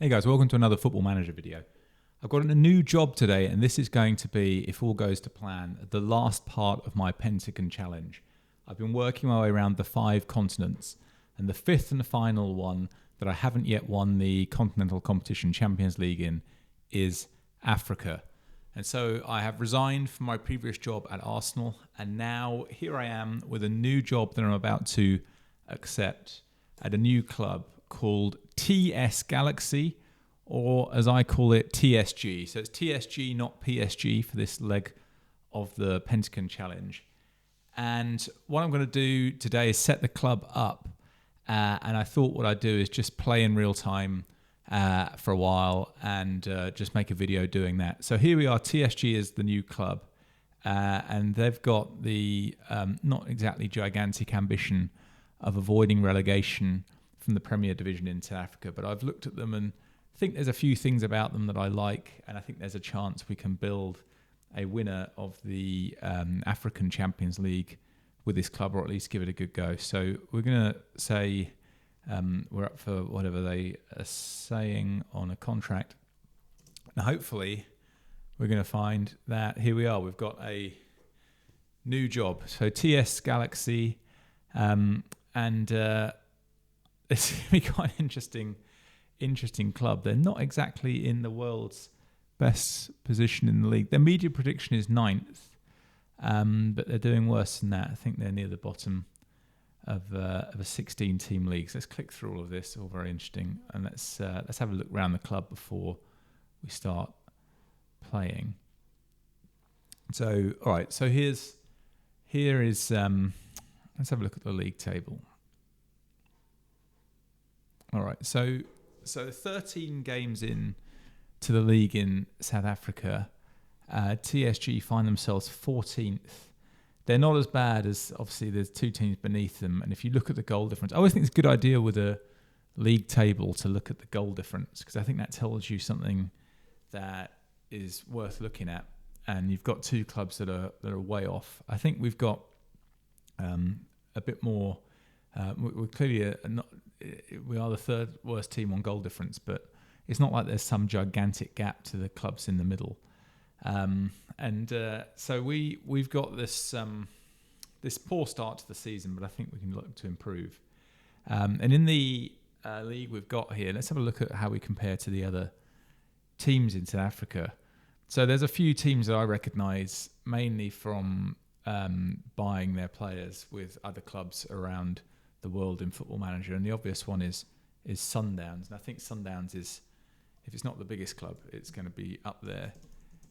Hey guys, welcome to another Football Manager video. I've got a new job today, and this is going to be, if all goes to plan, the last part of my Pentagon challenge. I've been working my way around the 5 continents, and the 5th and the final one that I haven't yet won the Continental Competition Champions League in is Africa. And so I have resigned from my previous job at Arsenal, and now here I am with a new job that I'm about to accept at a new club called TS Galaxy, or as I call it, TSG. So it's TSG, not PSG, for this leg of the Pentagon Challenge. And what I'm going to do today is set the club up. And I thought what I'd do is just play in real time for a while and just make a video doing that. So here we are. TSG is the new club. And they've got the not exactly gigantic ambition of avoiding relegation from the Premier Division in South Africa, but I've looked at them and think there's a few things about them that I like, and I think there's a chance we can build a winner of the African Champions League with this club, or at least give it a good go. So we're going to say we're up for whatever they are saying on a contract. And hopefully we're going to find that here we are. We've got a new job. So TS Galaxy, and it's going to be quite an interesting club. They're not exactly in the world's best position in the league. Their media prediction is 9th, but they're doing worse than that. I think they're near the bottom of a 16-team league. So let's click through all of this. All very interesting, and let's have a look around the club before we start playing. So all right. So here is let's have a look at the league table. All right, so 13 games in to the league in South Africa. TSG find themselves 14th. They're not as bad as, obviously, there's 2 teams beneath them. And if you look at the goal difference, I always think it's a good idea with a league table to look at the goal difference, because I think that tells you something that is worth looking at. And you've got 2 clubs that are way off. I think we've got a bit more. We're clearly we are the 3rd worst team on goal difference, but it's not like there's some gigantic gap to the clubs in the middle. So we've got this poor start to the season, but I think we can look to improve. And in the league we've got here, let's have a look at how we compare to the other teams in South Africa. So there's a few teams that I recognise, mainly from buying their players with other clubs around the world in Football Manager, and the obvious one is Sundowns. And I think Sundowns is, if it's not the biggest club, it's going to be up there.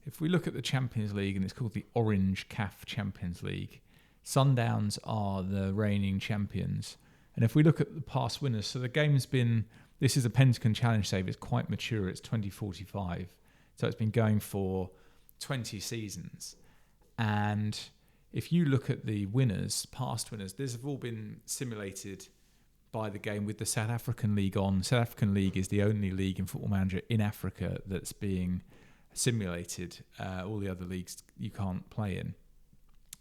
If we look at the Champions League, and it's called the Orange CAF Champions League, Sundowns are the reigning champions. And if we look at the past winners, so the game's been, this is a Pentagon Challenge save, it's quite mature, it's 2045. So it's been going for 20 seasons. And if you look at the winners, past winners, these have all been simulated by the game with the South African League on. South African League is the only league in Football Manager in Africa that's being simulated. All the other leagues you can't play in.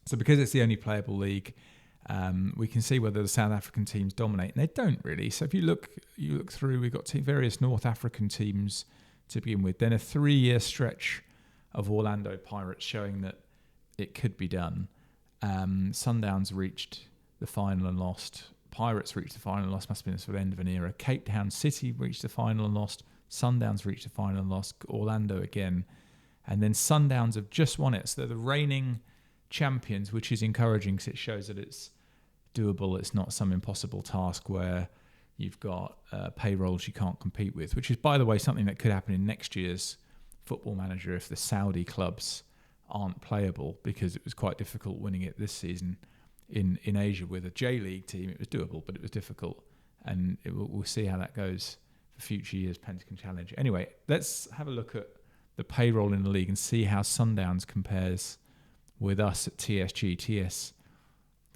So because it's the only playable league, we can see whether the South African teams dominate. And they don't really. So if you look through, we've got various North African teams to begin with. Then a 3-year stretch of Orlando Pirates showing that it could be done. Sundowns reached the final and lost. Pirates reached the final and lost. Must have been the sort of end of an era. Cape Town City reached the final and lost. Sundowns reached the final and lost. Orlando again. And then Sundowns have just won it. So they're the reigning champions, which is encouraging because it shows that it's doable. It's not some impossible task where you've got payrolls you can't compete with, which is, by the way, something that could happen in next year's Football Manager if the Saudi clubs aren't playable, because it was quite difficult winning it this season in Asia with a J-League team. It was doable, but it was difficult, and we'll see how that goes for future years' Pentagon Challenge. Anyway, let's have a look at the payroll in the league and see how Sundowns compares with us at TSG, TS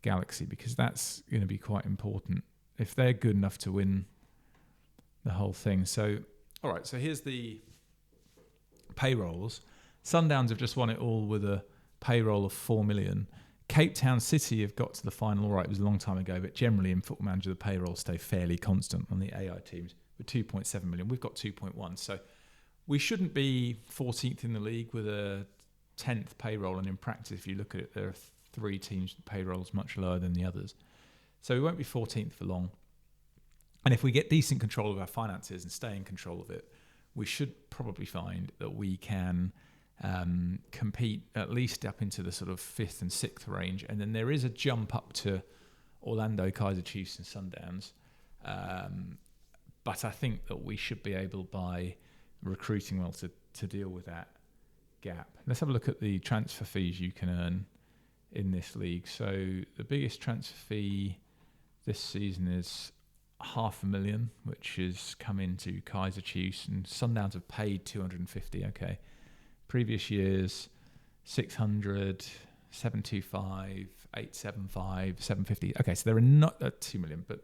Galaxy, because that's going to be quite important if they're good enough to win the whole thing. So, all right, so here's the payrolls. Sundowns have just won it all with a payroll of 4 million. Cape Town City have got to the final. All right, it was a long time ago, but generally in Football Manager, the payrolls stay fairly constant on the AI teams, with 2.7 million. We've got 2.1. So we shouldn't be 14th in the league with a 10th payroll. And in practice, if you look at it, there are 3 teams' payrolls much lower than the others. So we won't be 14th for long. And if we get decent control of our finances and stay in control of it, we should probably find that we can compete at least up into the sort of 5th and 6th range. And then there is a jump up to Orlando, Kaiser Chiefs and Sundowns. But I think that we should be able, by recruiting well, to deal with that gap. Let's have a look at the transfer fees you can earn in this league. So the biggest transfer fee this season is $500,000, which has come into Kaiser Chiefs, and Sundowns have paid 250. Okay, previous years 600, 725, 875, 750. Okay, so there are not 2 million, but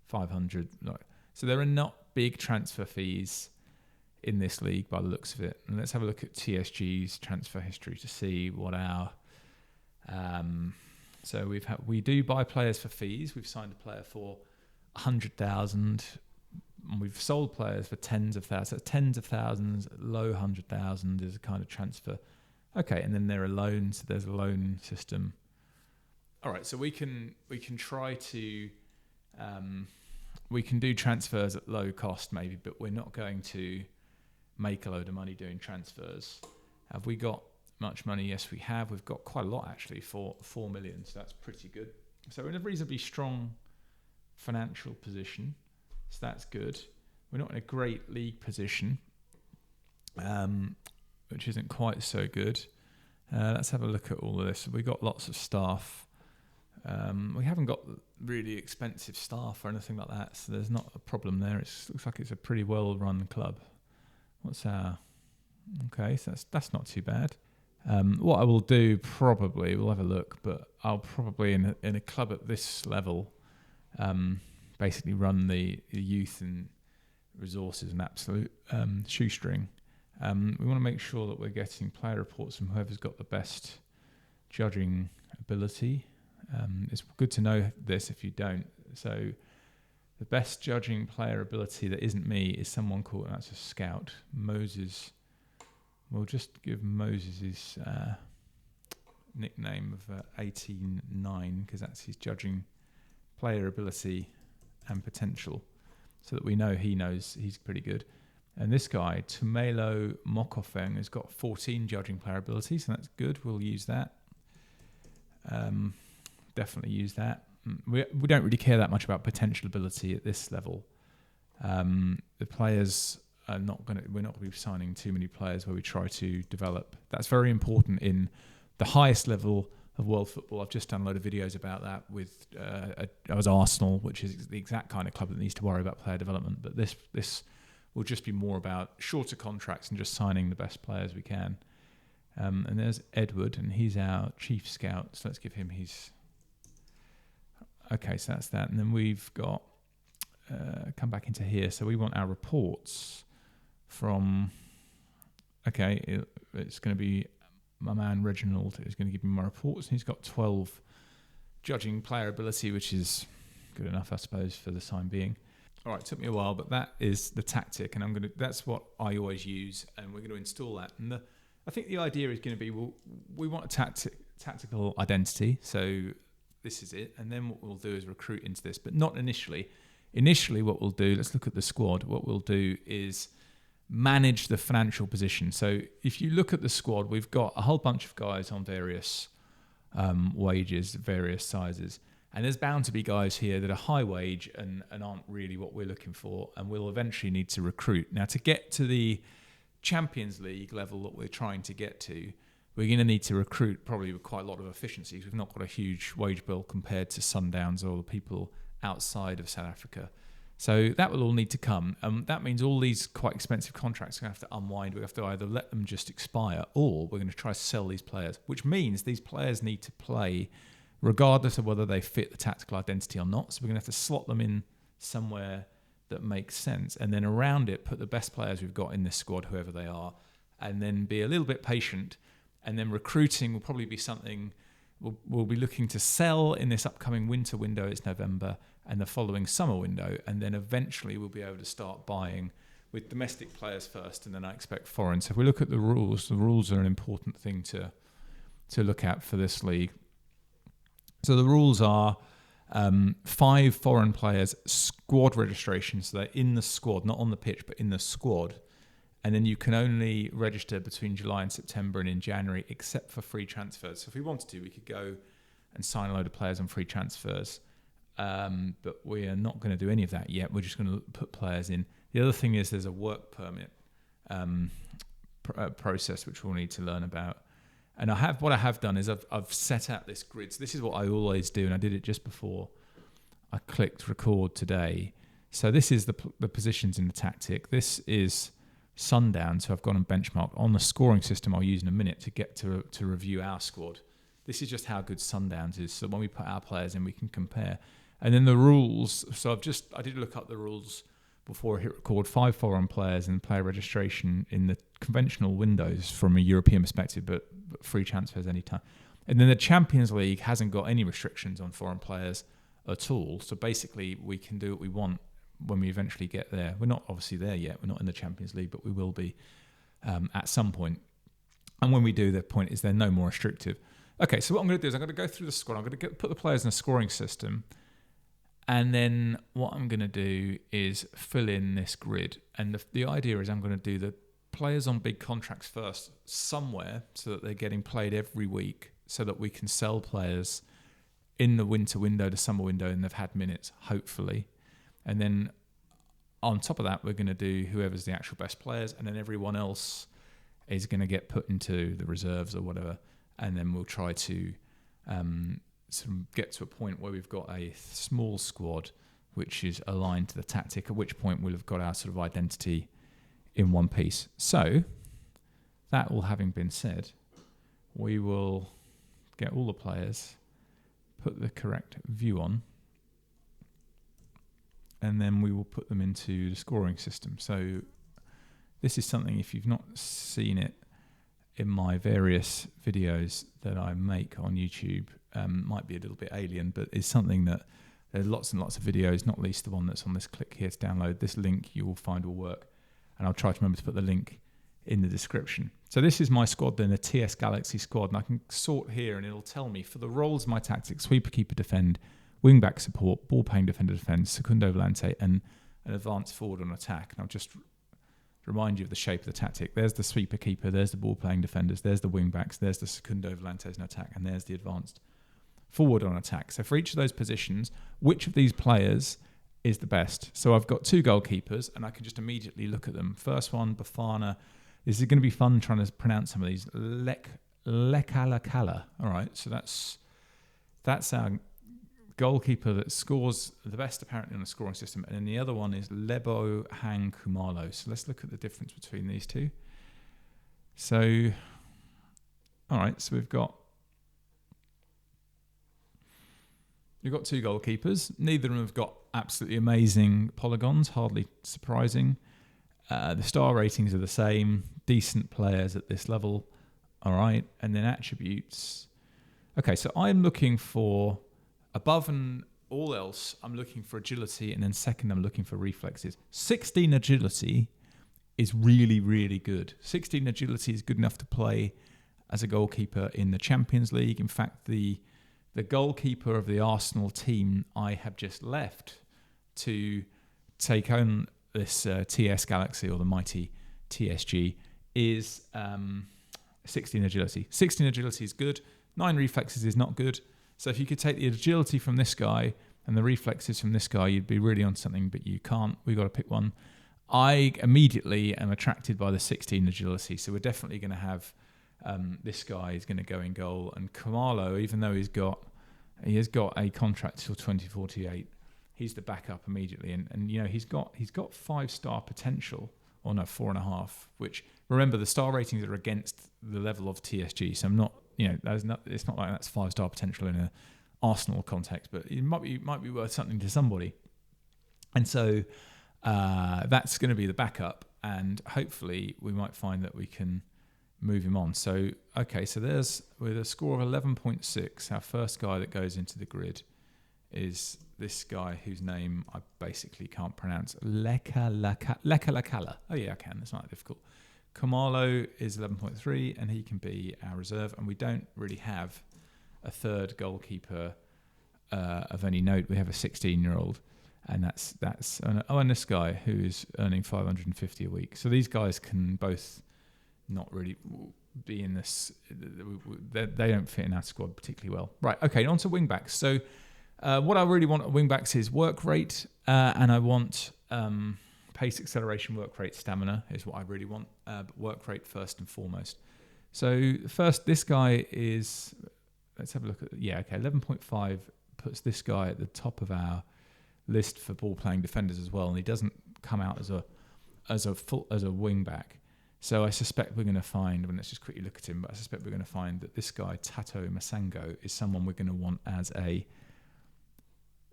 500. No. So there are not big transfer fees in this league by the looks of it. And let's have a look at TSG's transfer history to see what our so we do buy players for fees. We've signed a player for 100,000. We've sold players for tens of thousands, low 100,000 is a kind of transfer. Okay, and then there are loans. There's a loan system. All right, so we can try to we can do transfers at low cost maybe, but we're not going to make a load of money doing transfers. Have we got much money? Yes, we have. We've got quite a lot actually, for 4 million. So that's pretty good. So we're in a reasonably strong financial position. So that's good. We're not in a great league position, which isn't quite so good. Let's have a look at all of this. We've got lots of staff. We haven't got really expensive staff or anything like that, so there's not a problem there. It looks like it's a pretty well-run club. What's our... Okay, so that's not too bad. What I will do probably, we'll have a look, but I'll probably in a club at this level, basically run the youth and resources an absolute shoestring. We want to make sure that we're getting player reports from whoever's got the best judging ability. It's good to know this if you don't. So the best judging player ability that isn't me is someone called, that's a scout, Moses. We'll just give Moses his nickname of 18-9 because that's his judging player ability and potential, so that we know he knows he's pretty good. And this guy, Tumelo Mokofeng, has got 14 judging player ability, so that's good. We'll use that. Definitely use that. We don't really care that much about potential ability at this level. The players are we're not going to be signing too many players where we try to develop. That's very important in the highest level of world football. I've just done a load of videos about that with Arsenal, which is the exact kind of club that needs to worry about player development. But this will just be more about shorter contracts and just signing the best players we can. And there's Edward, and he's our chief scout. So let's give him his... Okay, so that's that. And then we've got... come back into here. So we want our reports from... Okay, it's going to be... My man Reginald is going to give me my reports. And he's got 12 judging player ability, which is good enough, I suppose, for the time being. All right, it took me a while, but that is the tactic, and that's what I always use, and we're going to install that. And I think the idea is going to be, we want a tactical identity, so this is it, and then what we'll do is recruit into this, but not initially. Initially, what we'll do, let's look at the squad. What we'll do is manage the financial position. So if you look at the squad, we've got a whole bunch of guys on various wages, various sizes. And there's bound to be guys here that are high wage and aren't really what we're looking for, and we'll eventually need to recruit. Now, to get to the Champions League level that we're trying to get to, we're going to need to recruit probably with quite a lot of efficiency. We've not got a huge wage bill compared to Sundowns or the people outside of South Africa. So that will all need to come. That means all these quite expensive contracts are going to have to unwind. We have to either let them just expire, or we're going to try to sell these players, which means these players need to play regardless of whether they fit the tactical identity or not. So we're going to have to slot them in somewhere that makes sense, and then around it put the best players we've got in this squad, whoever they are, and then be a little bit patient. And then recruiting will probably be something we'll be looking to sell in this upcoming winter window. It's November, and the following summer window, and then eventually we'll be able to start buying with domestic players first, and then I expect foreign. So if we look at the rules are an important thing to look at for this league. So the rules are 5 foreign players, squad registration, so they're in the squad, not on the pitch, but in the squad. And then you can only register between July and September and in January, except for free transfers. So if we wanted to, we could go and sign a load of players on free transfers. But we are not going to do any of that yet. We're just going to put players in. The other thing is there's a work permit process which we'll need to learn about. And what I have done is I've set out this grid. So this is what I always do, and I did it just before I clicked record today. So this is the positions in the tactic. This is Sundown, so I've gone and benchmarked on the scoring system I'll use in a minute to get to review our squad. This is just how good Sundowns is. So when we put our players in, we can compare. And then the rules. So I did look up the rules before I hit record. 5 foreign players and player registration in the conventional windows from a European perspective, but free transfers anytime. And then the Champions League hasn't got any restrictions on foreign players at all. So basically, we can do what we want when we eventually get there. We're not obviously there yet. We're not in the Champions League, but we will be at some point. And when we do, the point is they're no more restrictive. Okay, so what I'm going to do is I'm going to go through the squad. I'm going to put the players in a scoring system. And then what I'm going to do is fill in this grid. And the idea is I'm going to do the players on big contracts first somewhere so that they're getting played every week so that we can sell players in the winter window, the summer window, and they've had minutes, hopefully. And then on top of that, we're going to do whoever's the actual best players, and then everyone else is going to get put into the reserves or whatever. And then we'll try to sort of get to a point where we've got a small squad which is aligned to the tactic, at which point we'll have got our sort of identity in one piece. So, that all having been said, we will get all the players, put the correct view on, and then we will put them into the scoring system. So this is something, if you've not seen it in my various videos that I make on YouTube, might be a little bit alien, but it's something that there's lots and lots of videos, not least the one that's on this click here to download. This link you will find will work. And I'll try to remember to put the link in the description. So this is my squad then, the TS Galaxy squad. And I can sort here and it'll tell me for the roles of my tactics: sweeper, keeper, defend, wing back support, ball playing defender defense, secundo volante, and an advanced forward on attack. And I'll just remind you of the shape of the tactic. There's the sweeper keeper, there's the ball playing defenders, there's the wing backs, there's the secundo volantes on attack, and there's the advanced forward on attack. So for each of those positions, which of these players is the best? So I've got 2 goalkeepers and I can just immediately look at them. First one, Bafana. This is going to be fun trying to pronounce some of these. Lekalakala. All right, so that's our goalkeeper that scores the best apparently on the scoring system. And then the other one is Lebo Hang Kumalo. So let's look at the difference between these two. So, all right, so we've got 2 goalkeepers. Neither of them have got absolutely amazing polygons, hardly surprising. The star ratings are the same. Decent players at this level. All right. And then attributes. Okay, so I'm looking for, above and all else, I'm looking for agility. And then second, I'm looking for reflexes. 16 agility is really, really good. 16 agility is good enough to play as a goalkeeper in the Champions League. In fact, the goalkeeper of the Arsenal team I have just left to take on this TS Galaxy, or the mighty TSG, is 16 agility. 16 agility is good. 9 reflexes is not good. So if you could take the agility from this guy and the reflexes from this guy, you'd be really on something, but you can't. We've got to pick one. I immediately am attracted by the 16 agility. So we're definitely going to have this guy is going to go in goal. And Kamalo, even though he has got a contract till 2048, he's the backup immediately. And you know, he's got 5-star potential, or no, 4.5, which, remember, the star ratings are against the level of TSG. So I'm not, you know, it's not like that's 5-star potential in a Arsenal context, but it might be worth something to somebody. And so that's going to be the backup, and hopefully we might find that we can move him on. So, okay, so there's, with a score of 11.6, our first guy that goes into the grid is this guy whose name I basically can't pronounce. Lekalakala. Oh yeah, I can. It's not that difficult. Kamalo is 11.3, and he can be our reserve. And we don't really have a third goalkeeper of any note. We have a 16-year-old, and that's and this guy who is earning 550 a week. So these guys can both not really be in this. They don't fit in our squad particularly well. Right. Okay. On to wing backs. So what I really want at wing backs is work rate, and I want pace, acceleration, work rate, stamina is what I really want. But work rate first and foremost. So first, this guy is. Let's have a look at. Yeah. Okay. 11.5 puts this guy at the top of our list for ball playing defenders as well, and he doesn't come out as a wing back. So I suspect we're going to find, let's just quickly look at him, but I suspect we're going to find that this guy, Tato Masango, is someone we're going to want as a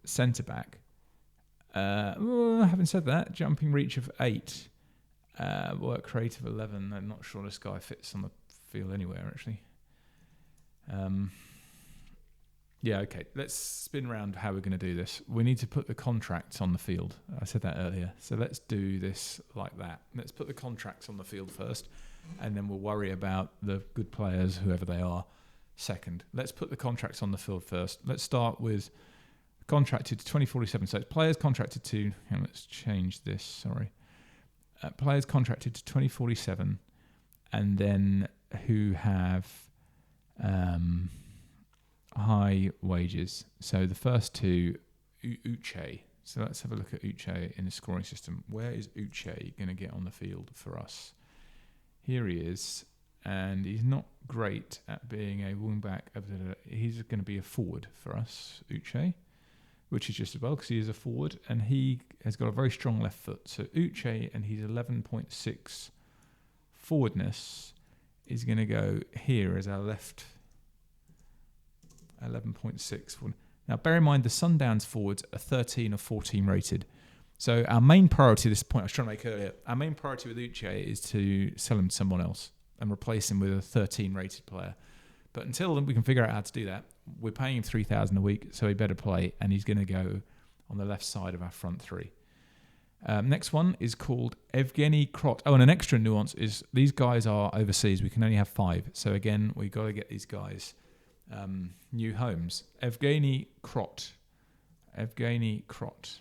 centre-back. Having said that, jumping reach of 8, work rate of 11. I'm not sure this guy fits on the field anywhere, actually. Yeah, okay. Let's spin around how we're going to do this. We need to put the contracts on the field. I said that earlier. So let's do this like that. Let's put the contracts on the field first, and then we'll worry about the good players, whoever they are, second. Let's put the contracts on the field first. Let's start with contracted to 2047. So it's players contracted to, let's change this, sorry. Players contracted to 2047, and then who have high wages. So the first two, Uche. So let's have a look at Uche in the scoring system. Where is Uche going to get on the field for us? Here he is, and he's not great at being a wing back. He's going to be a forward for us, Uche, which is just as well because he is a forward, and he has got a very strong left foot. So Uche and his 11.6 forwardness is going to go here as our left 11.6. Now, bear in mind, the Sundowns forwards are 13 or 14 rated. So our main priority at this point, I was trying to make earlier, our main priority with Uche is to sell him to someone else and replace him with a 13 rated player. But until then, we can figure out how to do that. We're paying him $3,000 a week, so he better play, and he's going to go on the left side of our front three. Next one is called Evgeny Krot. Oh, and an extra nuance is these guys are overseas. We can only have 5. So again, we've got to get these guys new homes. Evgeny Krot. Evgeny Krot.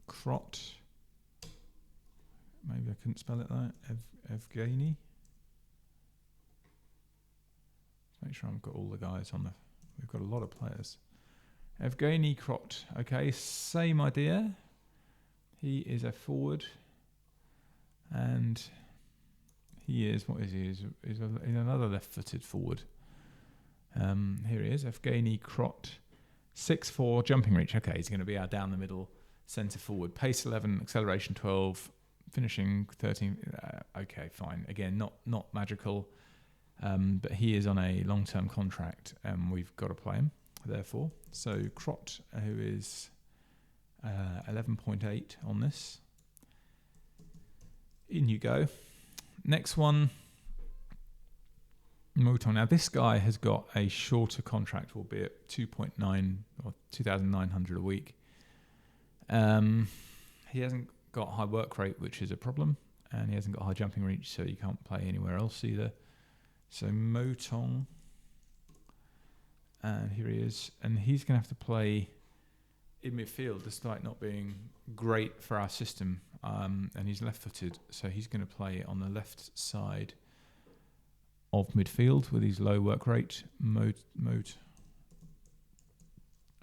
Krot. Maybe I couldn't spell it like Evgeny. Make sure I've got all the guys on the. We've got a lot of players. Evgeny Krot. Okay, same idea. He is a forward, and he is, what is he? He's another left-footed forward. Here he is, Evgeny Krot. 6'4", jumping reach. Okay, he's going to be our down-the-middle centre forward. Pace 11, acceleration 12, finishing 13. Okay, fine. Again, not magical, but he is on a long-term contract, and we've got to play him, therefore. So Krot, who is 11.8 on this. In you go. Next one, Moton. Now this guy has got a shorter contract, albeit 2.9 or 2,900 a week. He hasn't got high work rate, which is a problem, and he hasn't got high jumping reach, so you can't play anywhere else either. So Moton, and here he is, and he's going to have to play in midfield, despite not being great for our system. And he's left-footed, so he's going to play on the left side of midfield with his low work rate. Mode.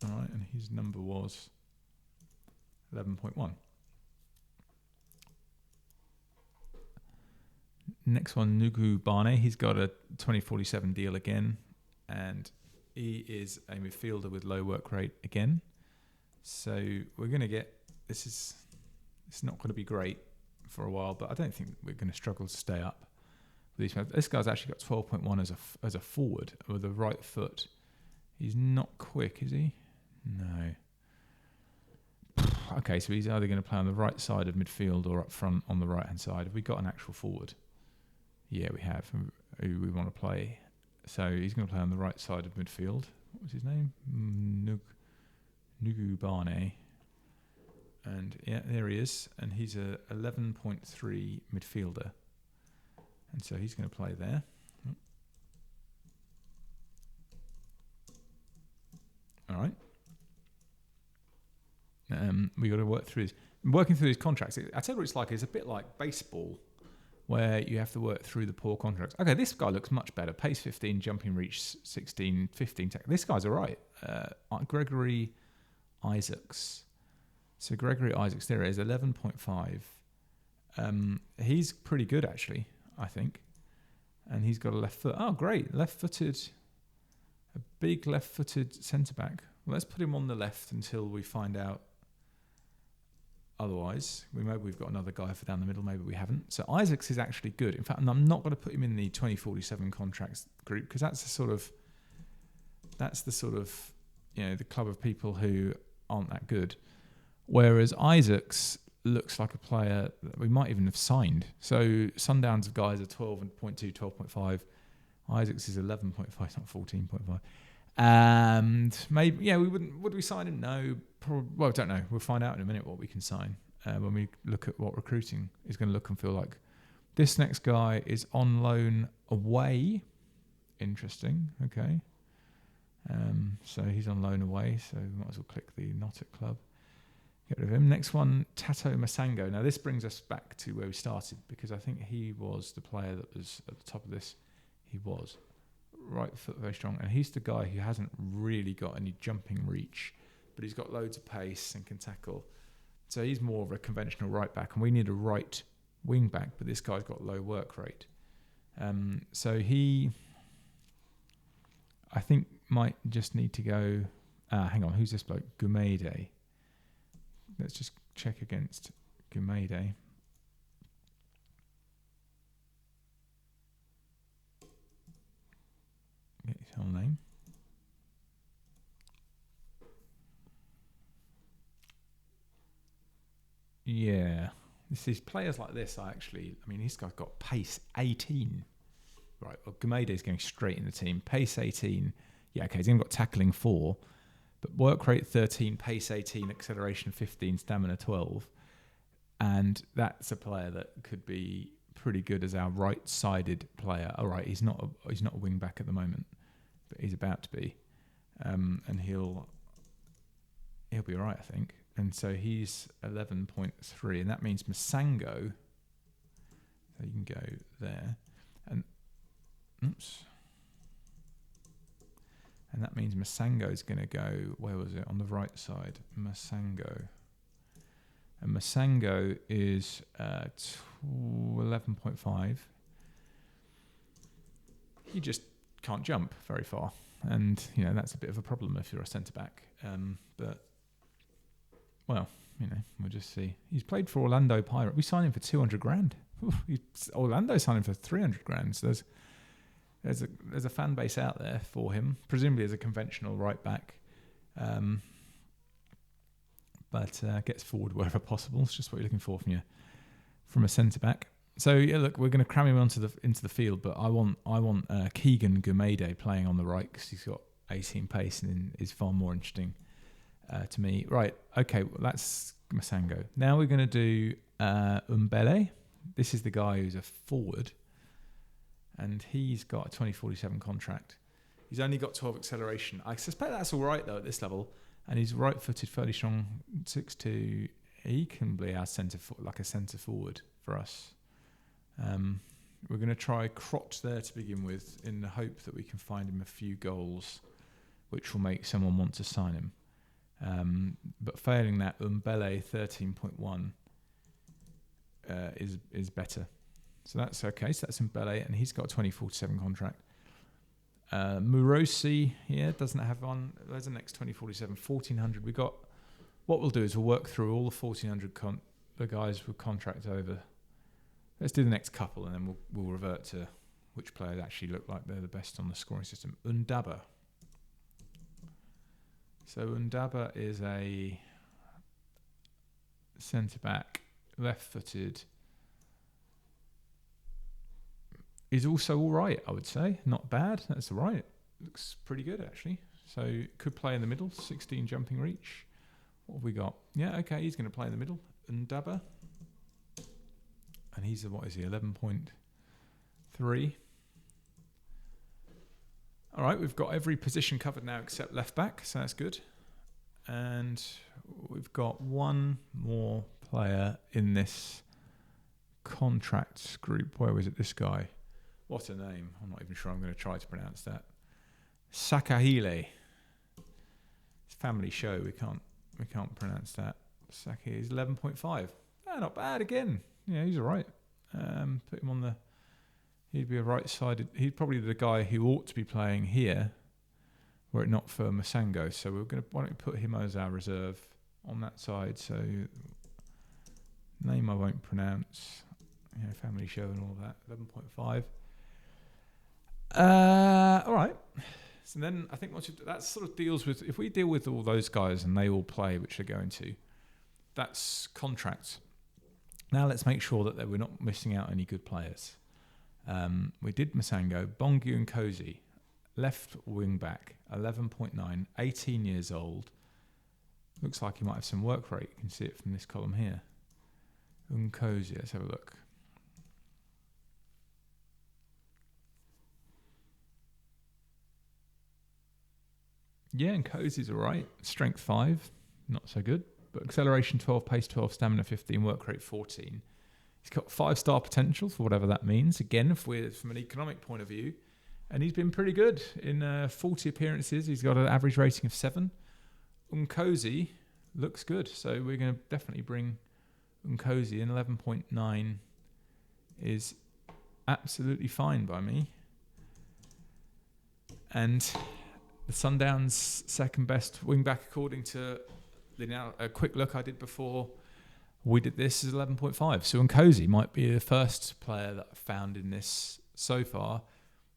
All right, and his number was 11.1. Next one, Nugu Barne. He's got a 2047 deal again, and he is a midfielder with low work rate again. So we're going to get, it's not going to be great for a while, but I don't think we're going to struggle to stay up with these. This guy's actually got 12.1 as a forward with the right foot. He's not quick, is he? No. Okay, so he's either going to play on the right side of midfield or up front on the right-hand side. Have we got an actual forward? Yeah, we have, who we want to play. So he's going to play on the right side of midfield. what was his name? Nugubane. And yeah, there he is. And he's a 11.3 midfielder. And so he's going to play there. All right. We got to working through his contracts. I tell you what it's like. It's a bit like baseball, where you have to work through the poor contracts. Okay, this guy looks much better. Pace 15, jumping reach 16, 15. This guy's all right. Gregory Isaacs. So Gregory Isaacs, there it is, 11.5. He's pretty good, actually, I think. And he's got a left foot. Oh, great. Left-footed. A big left-footed centre-back. Well, let's put him on the left until we find out otherwise. Maybe we've got another guy for down the middle. Maybe we haven't. So Isaacs is actually good. In fact, I'm not going to put him in the 2047 contracts group because that's the sort of the club of people who aren't that good. Whereas Isaacs looks like a player that we might even have signed. So Sundowns guys are 12.2, 12.5. Isaacs is 11.5, not 14.5. And maybe, would we sign him? No. Well, I don't know. We'll find out in a minute what we can sign when we look at what recruiting is going to look and feel like. This next guy is on loan away. Interesting. Okay. So he's on loan away. So we might as well click the not at club. Get rid of him. Next one, Tato Masango. Now this brings us back to where we started because I think he was the player that was at the top of this. He was. Right foot very strong, and he's the guy who hasn't really got any jumping reach, but he's got loads of pace and can tackle. So he's more of a conventional right back, and we need a right wing back, but this guy's got low work rate. So he, I think, might just need to go. Hang on, who's this bloke? Gumede. Let's just check against Gumede. Get his whole name. Yeah. These players like this, this guy's got pace 18. Right, well, Gumede is going straight in the team. Pace 18. Yeah, okay, he's even got tackling 4. But work rate 13, pace 18, acceleration 15, stamina 12. And that's a player that could be pretty good as our right-sided player. All right, he's not a wing back at the moment, but he's about to be, and he'll be all right, I think. And so he's 11.3, and that means Masango. So you can go there, and that means Masango is going to go. Where was it? On the right side, Masango. And Masango is 11.5. He just can't jump very far. And, that's a bit of a problem if you're a centre-back. But, well, we'll just see. He's played for Orlando Pirate. We signed him for 200 grand. Orlando signed him for 300 grand. So there's a fan base out there for him, presumably as a conventional right-back. But gets forward wherever possible. It's just what you're looking for from a centre back. So yeah, look, we're going to cram him into the field, but I want Keegan Gumede playing on the right because he's got 18 pace and is far more interesting to me. Right, okay, well, that's Masango. Now we're going to do Umbele. This is the guy who's a forward, and he's got a 2047 contract. He's only got 12 acceleration. I suspect that's all right though at this level. And he's right-footed, fairly strong, 6'2". He can be our centre forward for us. We're going to try Crotch there to begin with, in the hope that we can find him a few goals, which will make someone want to sign him. But failing that, Umbele 13.1 is better. So that's okay. So that's Umbele, and he's got a 2047 contract. Murosi, doesn't have one. There's the next 2047, 1400. What we'll do is we'll work through all the 1400 the guys with contract over. Let's do the next couple, and then we'll revert to which players actually look like they're the best on the scoring system. Undaba. So Undaba is a centre-back, left-footed. He's also all right, I would say. Not bad. That's all right. Looks pretty good, actually. So could play in the middle, 16 jumping reach. What have we got? Yeah, okay, he's going to play in the middle. Ndaba. And he's, what is he, 11.3. All right, we've got every position covered now except left back, so that's good. And we've got one more player in this contracts group. Where was it, this guy? What a name. I'm not even sure I'm going to try to pronounce that. Sakahile. It's a family show. We can't pronounce that. Sakahile is 11.5. Not bad again. Yeah, he's all right. Put him on the... He'd be a right-sided... He's probably the guy who ought to be playing here, were it not for Masango. So we're going to... Why don't we put him as our reserve on that side? So, name I won't pronounce. Family show and all that. 11.5. All right. So then I think that sort of deals with... If we deal with all those guys and they all play, which they're going to, that's contracts. Now let's make sure that we're not missing out any good players. We did Masango, Bongu and Cozy, left wing back, 11.9, 18 years old. Looks like he might have some work rate. You can see it from this column here. Unkosi, let's have a look. Yeah, and Cozy's all right. Strength 5, not so good. But acceleration 12, pace 12, stamina 15, work rate 14. He's got 5-star potential for whatever that means. Again, if we're from an economic point of view. And he's been pretty good. In 40 appearances, he's got an average rating of 7. Unkosi looks good. So we're going to definitely bring Unkosi in. 11.9 is absolutely fine by me. And the Sundowns' second best wing back, according to a quick look I did before we did this, is 11.5. So Nkosi might be the first player that I've found in this so far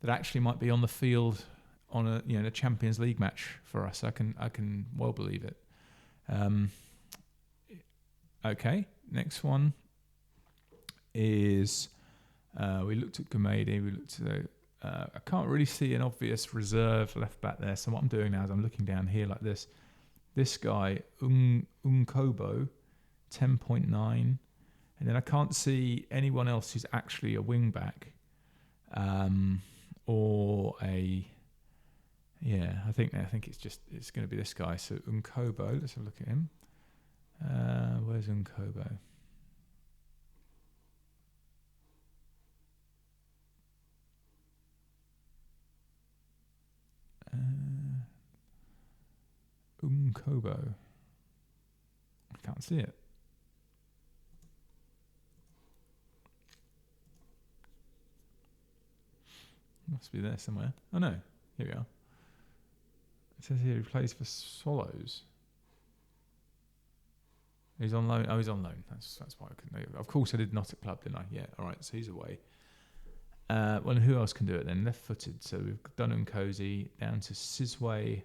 that actually might be on the field on a Champions League match for us. I can well believe it. Okay, next one is we looked at Gumede. We looked at I can't really see an obvious reserve left back there. So what I'm doing now is I'm looking down here like this. This guy, Unkobo, 10.9. And then I can't see anyone else who's actually a wing back. Or a... Yeah, I think it's going to be this guy. So Unkobo, let's have a look at him. Where's Unkobo? Unkobo. I can't see it. Must be there somewhere. Oh no, here we are. It says here he plays for Swallows. He's on loan. Oh, he's on loan. That's why I couldn't know. Of course, I did not at club, didn't I? Yeah. All right. So he's away. Well, who else can do it then? Left-footed. So we've done Nkosi down to Sizwe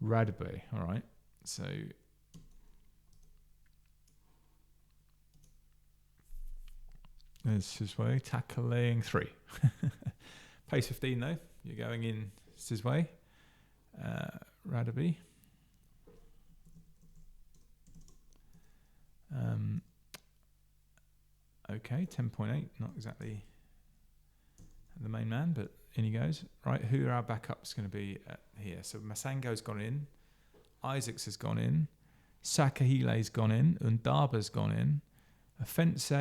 Radebe. All right. So there's Sizwe tackling 3. Pace 15 though. You're going in Sizwe. Radebe. Okay, 10.8. Not exactly the main man, but in he goes. Right, who are our backups going to be here? So Masango's gone in. Isaacs has gone in. Sakahile's gone in. Undaba's gone in. Offense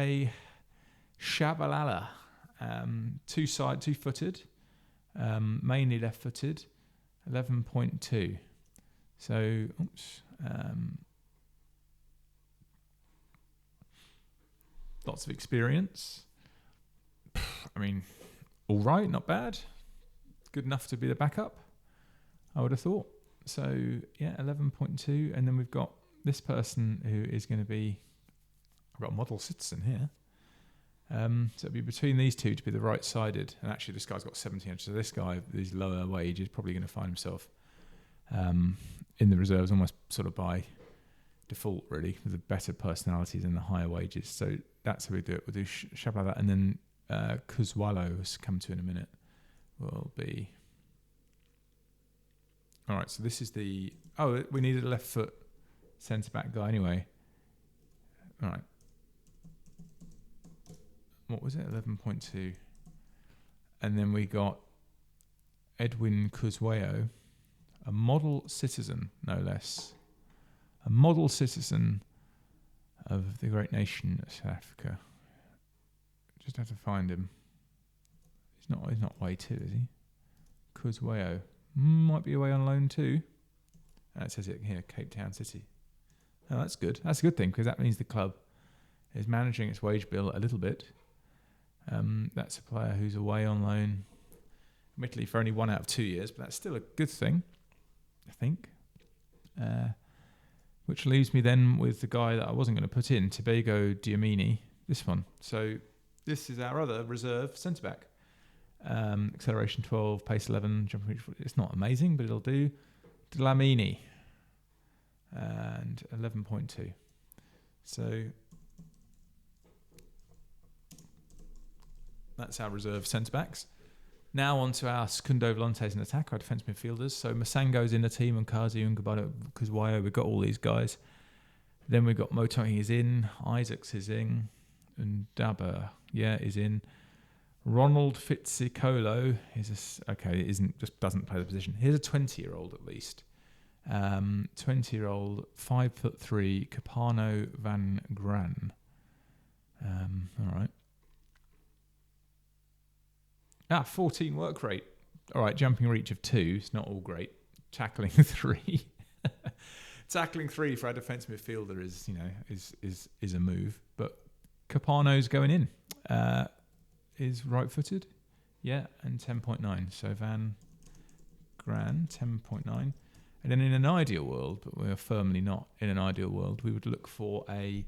Shabalala. Two-footed. Mainly left-footed. 11.2. So, lots of experience. I mean, all right, not bad. Good enough to be the backup, I would have thought. So, yeah, 11.2. And then we've got this person who is going to be... I've got a model citizen here. So it'll be between these two to be the right-sided. And actually, this guy's got 17. So this guy, his lower wage, is probably going to find himself in the reserves almost sort of by default, really, with the better personalities and the higher wages. So that's how we do it. We'll do Shabalala, and then Kuzwalo has come to in a minute. Will be All right, so this is the... we needed a left foot centre-back guy anyway. All right. What was it? 11.2. And then we got Edwin Kuzwayo, a model citizen, no less. A model citizen of the great nation of South Africa. Just have to find him. He's not away too, is he? Kuzwayo. Might be away on loan too. It says it here, Cape Town City. Oh, that's good. That's a good thing, because that means the club is managing its wage bill a little bit. That's a player who's away on loan, admittedly for only 1 out of 2 years, but that's still a good thing, I think. Which leaves me then with the guy that I wasn't going to put in, Tobago Diamini, this one. So this is our other reserve centre-back. Acceleration 12, pace 11, jumping reach. It's not amazing, but it'll do. Dlamini and 11.2. So that's our reserve centre-backs. Now on to our secundo volantes in attack, our defence midfielders. So Masango's in the team, and Kazi and Kuzwayo. We've got all these guys. Then we've got Motohi is in, Isaacs is in, and Daba, is in. Ronald Fitzicolo doesn't play the position. Here's a 20-year-old at least. 20-year-old, 5'3", Capano van Gran. All right. 14 work rate. All right, jumping reach of 2. It's not all great. Tackling 3. Tackling 3 for our defence midfielder is a move. But Capano's going in. Is right-footed. Yeah, and 10.9. So Van Gran, 10.9. And then in an ideal world, but we're firmly not in an ideal world, we would look for a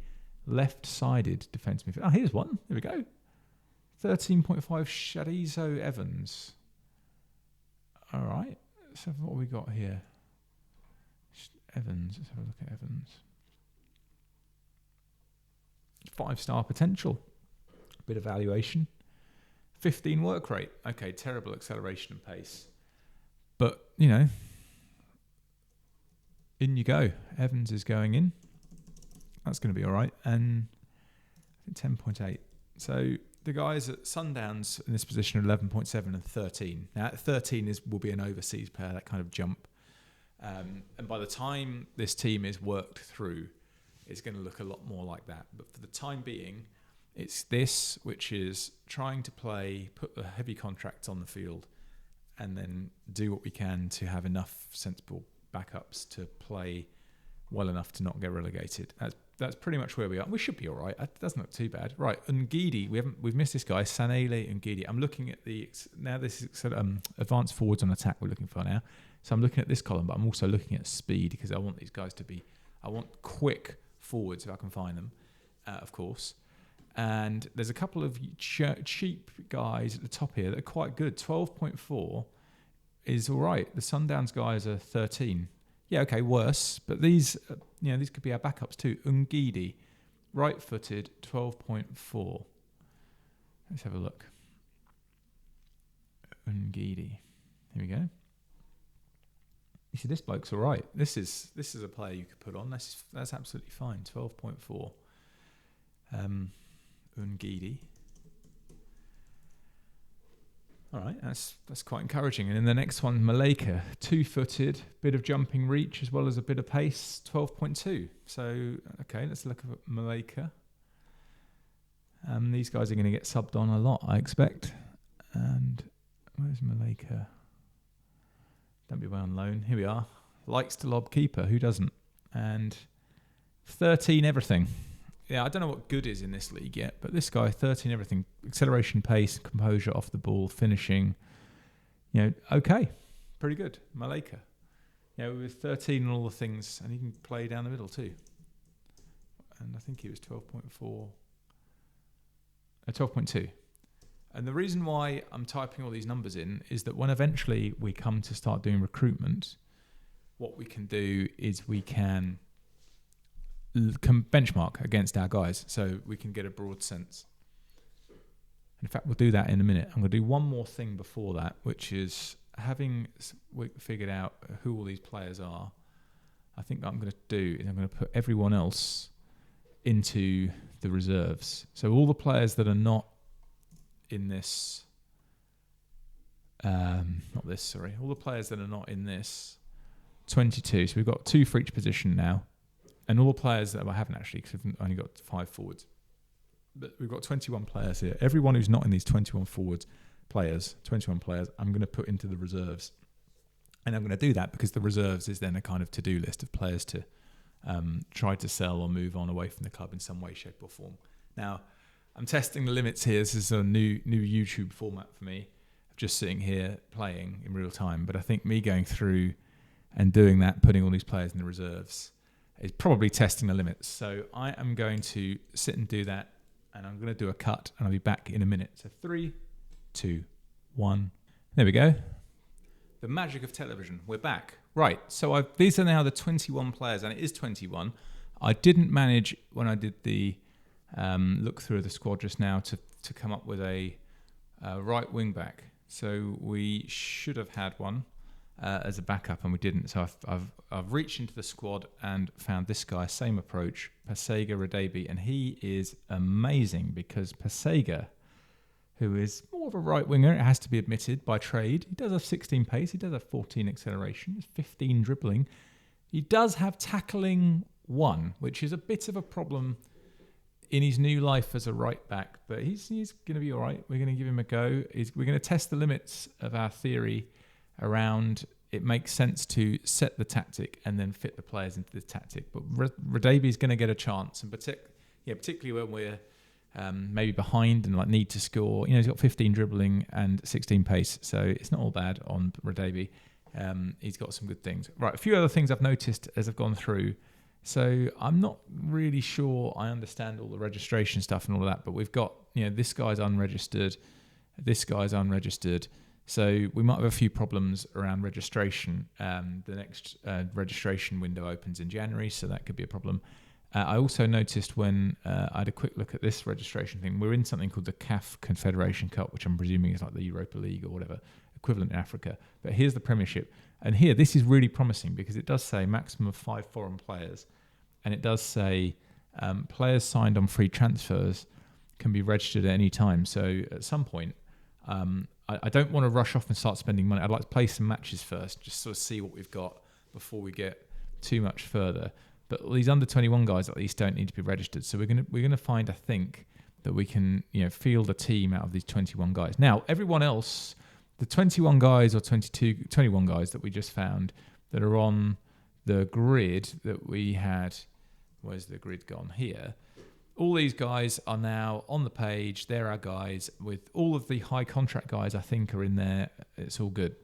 left-sided defence midfielder. Oh, here's one. There we go. 13.5 Shadizo Evans. All right. So what have we got here? Evans. Let's have a look at Evans. 5-star potential. Bit of valuation. 15 work rate. Okay, terrible acceleration and pace. But, in you go. Evans is going in. That's going to be all right. And I think 10.8. So the guys at Sundowns in this position are 11.7 and 13. Now, 13 will be an overseas player, that kind of jump. And by the time this team is worked through, it's going to look a lot more like that. But for the time being, it's this, which is trying to put the heavy contracts on the field, and then do what we can to have enough sensible backups to play well enough to not get relegated. That's pretty much where we are. We should be all right. It doesn't look too bad. Right, Ngidi, we've missed this guy, Sanele Ngidi. I'm looking at this is advanced forwards on attack we're looking for now. So I'm looking at this column, but I'm also looking at speed, because I want these guys I want quick forwards if I can find them, of course. And there's a couple of cheap guys at the top here that are quite good. 12.4 is all right. The Sundowns guys are 13. Yeah, okay, worse. But these could be our backups too. Ngidi, right-footed, 12.4. Let's have a look. Ngidi. Here we go. You see, this bloke's all right. This is a player you could put on. That's absolutely fine. 12.4. Ngidi. All right, that's quite encouraging. And in the next one, Maleka, 2-footed, bit of jumping reach as well as a bit of pace, 12.2. So, okay, let's look at Maleka. These guys are going to get subbed on a lot, I expect. And where's Maleka? Don't be away on loan. Here we are. Likes to lob keeper. Who doesn't? And 13 everything. Yeah, I don't know what good is in this league yet, but this guy, 13 everything. Acceleration, pace, composure off the ball, finishing. Okay. Pretty good. Maleka. With 13 and all the things, and he can play down the middle too. And I think he was 12.4. 12.2. And the reason why I'm typing all these numbers in is that when eventually we come to start doing recruitment, what we can do is we can benchmark against our guys, so we can get a broad sense. In fact, we'll do that in a minute. I'm going to do one more thing before that, which is having figured out who all these players are, I think what I'm going to do is I'm going to put everyone else into the reserves. So all the players that are not in this, all the players that are not in this 22. So we've got 2 for each position now, and all the players that I haven't actually, because we've only got 5 forwards. But we've got 21 players here. Everyone who's not in these 21 players, I'm going to put into the reserves. And I'm going to do that because the reserves is then a kind of to-do list of players to try to sell or move on away from the club in some way, shape or form. Now, I'm testing the limits here. This is a new YouTube format for me, just sitting here playing in real time. But I think me going through and doing that, putting all these players in the reserves, is probably testing the limits. So I am going to sit and do that, and I'm going to do a cut, and I'll be back in a minute. So 3, 2, 1. There we go. The magic of television. We're back. Right. So these are now the 21 players, and it is 21. I didn't manage when I did the look through the squad just now to come up with a right wing back. So we should have had one as a backup, and we didn't. So I've reached into the squad and found this guy. Same approach, Pasega Radebi, and he is amazing because Pasega, who is more of a right winger, it has to be admitted, by trade. He does have 16 pace, he does have 14 acceleration, 15 dribbling. He does have tackling 1, which is a bit of a problem in his new life as a right back, but he's going to be all right. We're going to give him a go. We're going to test the limits of our theory around it makes sense to set the tactic and then fit the players into the tactic. But Radebi is going to get a chance, and particularly when we're maybe behind and need to score. He's got 15 dribbling and 16 pace, so it's not all bad on Radebi. He's got some good things. Right, a few other things I've noticed as I've gone through. So I'm not really sure I understand all the registration stuff and all of that, but we've got, this guy's unregistered, this guy's unregistered. So we might have a few problems around registration. The next registration window opens in January, so that could be a problem. I also noticed when I had a quick look at this registration thing, we're in something called the CAF Confederation Cup, which I'm presuming is like the Europa League or whatever, equivalent in Africa. But here's the Premiership. And here, this is really promising because it does say maximum of 5 foreign players. And it does say players signed on free transfers can be registered at any time. So at some point, I don't want to rush off and start spending money. I'd like to play some matches first, just sort of see what we've got before we get too much further. But these under 21 guys at least don't need to be registered. So we're gonna find, I think, that we can field a team out of these 21 guys. Now everyone else, the 21 guys or 21 guys that we just found that are on the grid that we had. Where's the grid gone? Here. All these guys are now on the page. They're our guys. With all of the high contract guys, I think, are in there. It's all good.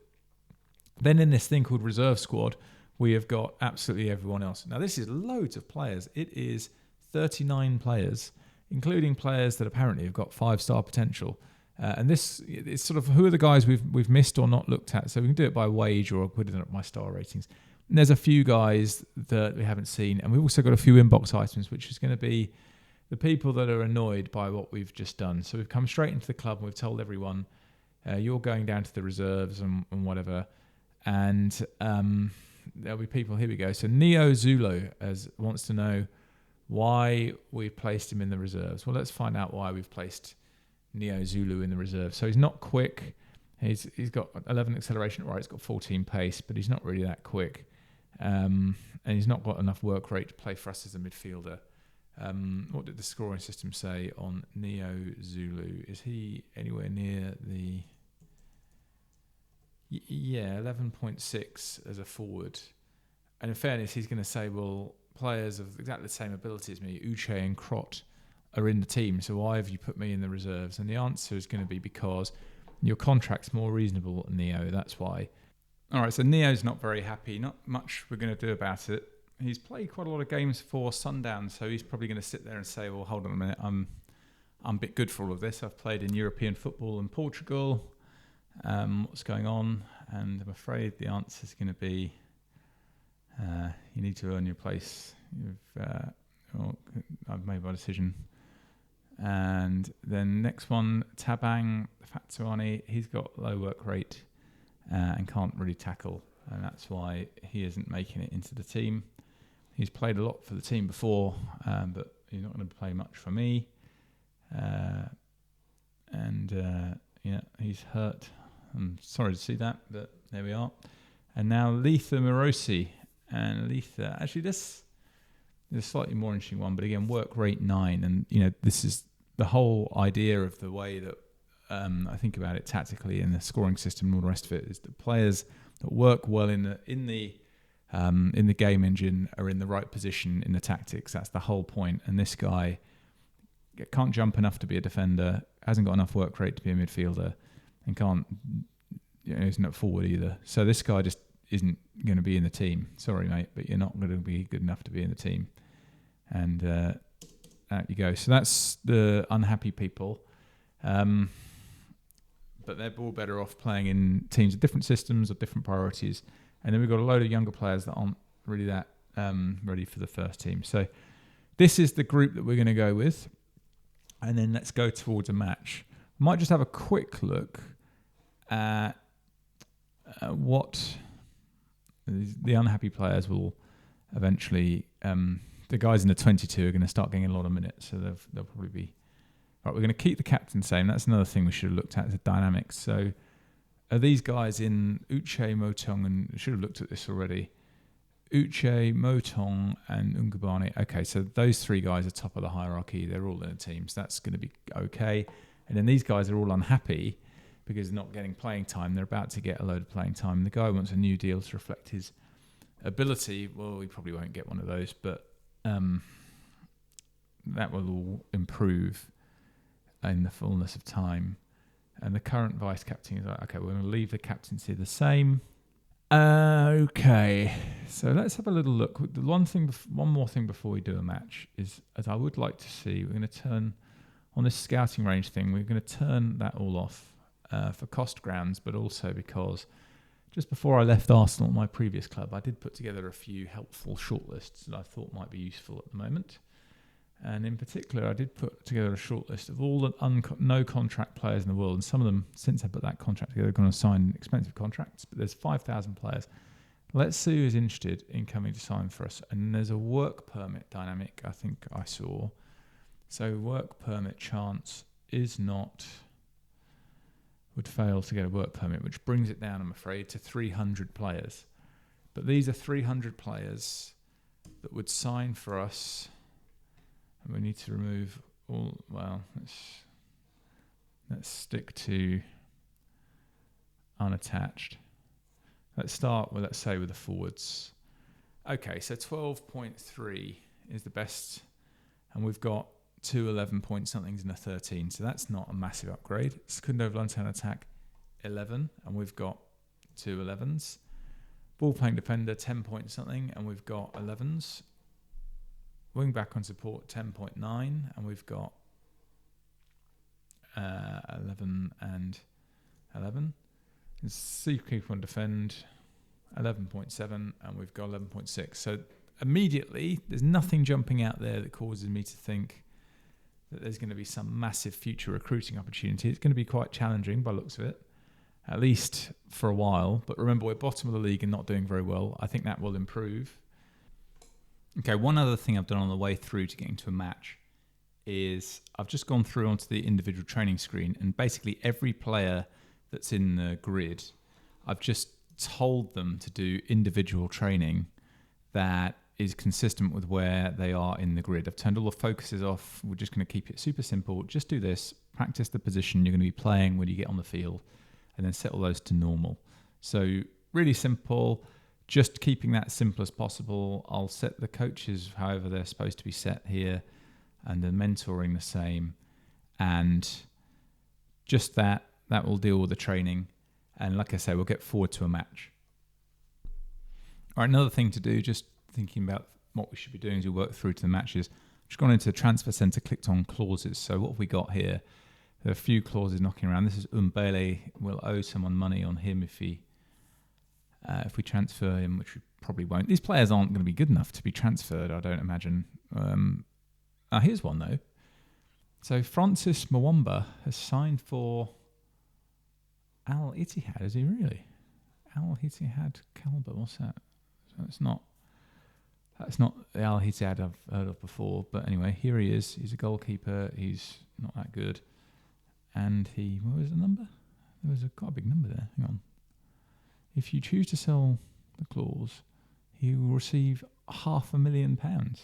Then in this thing called reserve squad, we have got absolutely everyone else. Now, this is loads of players. It is 39 players, including players that apparently have got 5-star potential. And this is sort of who are the guys we've missed or not looked at. So we can do it by wage or put it up my star ratings. And there's a few guys that we haven't seen. And we've also got a few inbox items, which is going to be the people that are annoyed by what we've just done. So we've come straight into the club and we've told everyone, you're going down to the reserves and whatever. And there'll be people, here we go. So Neo Zulu wants to know why we've placed him in the reserves. Well, let's find out why we've placed Neo Zulu in the reserves. So he's not quick. He's got 11 acceleration. Right, he's got 14 pace, but he's not really that quick. And he's not got enough work rate to play for us as a midfielder. What did the scoring system say on Neo Zulu? Is he anywhere near the... Yeah, 11.6 as a forward. And in fairness, he's going to say, well, players of exactly the same ability as me, Uche and Krot, are in the team, so why have you put me in the reserves? And the answer is going to be because your contract's more reasonable than Neo, that's why. All right, so Neo's not very happy. Not much we're going to do about it. He's played quite a lot of games for Sundown, so he's probably going to sit there and say, well, hold on a minute, I'm a bit good for all of this. I've played in European football in Portugal. What's going on? And I'm afraid the answer is going to be you need to earn your place. I've made my decision. And then next one, Tabang Fatsuani, he's got low work rate. and can't really tackle, and that's why he isn't making it into the team. He's played a lot for the team before, but he's not going to play much for me. He's hurt. I'm sorry to see that, but there we are. And now Letha Morosi. And Letha, actually this is a slightly more interesting one, but again, work rate 9. And, this is the whole idea of the way that I think about it tactically in the scoring system and all the rest of it, is that players that work well in the game engine are in the right position in the tactics. That's the whole point. And this guy can't jump enough to be a defender, hasn't got enough work rate to be a midfielder, and isn't at forward either. So this guy just isn't going to be in the team. Sorry, mate, but you're not going to be good enough to be in the team. And out you go. So that's the unhappy people. But they're all better off playing in teams with different systems or different priorities. And then we've got a load of younger players that aren't really that ready for the first team. So this is the group that we're going to go with. And then let's go towards a match. We might just have a quick look at what the unhappy players will eventually... the guys in the 22 are going to start getting a lot of minutes, so they'll probably be... Right, we're going to keep the captain same. That's another thing we should have looked at, is the dynamics. So are these guys in Uche, Motong, and I should have looked at this already. Uche, Motong, and Ungabane. Okay, so those 3 guys are top of the hierarchy. They're all in the team, so that's going to be okay. And then these guys are all unhappy because they're not getting playing time. They're about to get a load of playing time. The guy wants a new deal to reflect his ability. Well, we probably won't get one of those, but that will all improve in the fullness of time. And the current vice captain is like, okay, we're going to leave the captaincy the same. Okay, so let's have a little look. The one more thing before we do a match is, as I would like to see, we're going to turn on this scouting range thing. We're going to turn that all off for cost grounds, but also because just before I left Arsenal, my previous club, I did put together a few helpful shortlists that I thought might be useful at the moment. And in particular, I did put together a shortlist of all the no-contract players in the world. And some of them, since I put that contract together, are going to sign expensive contracts. But there's 5,000 players. Let's see who's interested in coming to sign for us. And there's a work permit dynamic I think I saw. So work permit chance would fail to get a work permit, which brings it down, I'm afraid, to 300 players. But these are 300 players that would sign for us. And we need to remove all, well, let's stick to unattached. Let's start with, let's say, with the forwards. Okay, so 12.3 is the best, and we've got 2 11 point somethings and a 13, so that's not a massive upgrade. Secundo Volante attack 11, and we've got 2 11s. Ball playing defender 10 point something, and we've got 11s. Wing back on support 10.9, and we've got 11 and 11. See keep on defend 11.7, and we've got 11.6. So immediately, there's nothing jumping out there that causes me to think that there's going to be some massive future recruiting opportunity. It's going to be quite challenging by the looks of it, at least for a while. But remember, we're bottom of the league and not doing very well. I think that will improve. Okay, one other thing I've done on the way through to getting to a match is I've just gone through onto the individual training screen, and basically every player that's in the grid, I've just told them to do individual training that is consistent with where they are in the grid. I've turned all the focuses off. We're just going to keep it super simple. Just do this, practice the position you're going to be playing when you get on the field, and then set all those to normal. So really simple. Just keeping that simple as possible. I'll set the coaches however they're supposed to be set here, and the mentoring the same. And just that will deal with the training. And like I say, we'll get forward to a match. All right, another thing to do, just thinking about what we should be doing as we work through to the matches. Just gone into the transfer centre, clicked on clauses. So what have we got here? There are a few clauses knocking around. This is Umbele. We'll owe someone money on him if we transfer him, which we probably won't. These players aren't going to be good enough to be transferred, I don't imagine. Here's one, though. So Francis Mwamba has signed for Al Ittihad, is he really? Al Ittihad Kalba. What's that? So that's not the Al Ittihad I've heard of before. But anyway, here he is. He's a goalkeeper. He's not that good. And what was the number? There was quite a big number there. Hang on. If you choose to sell the clause, he will receive £500,000.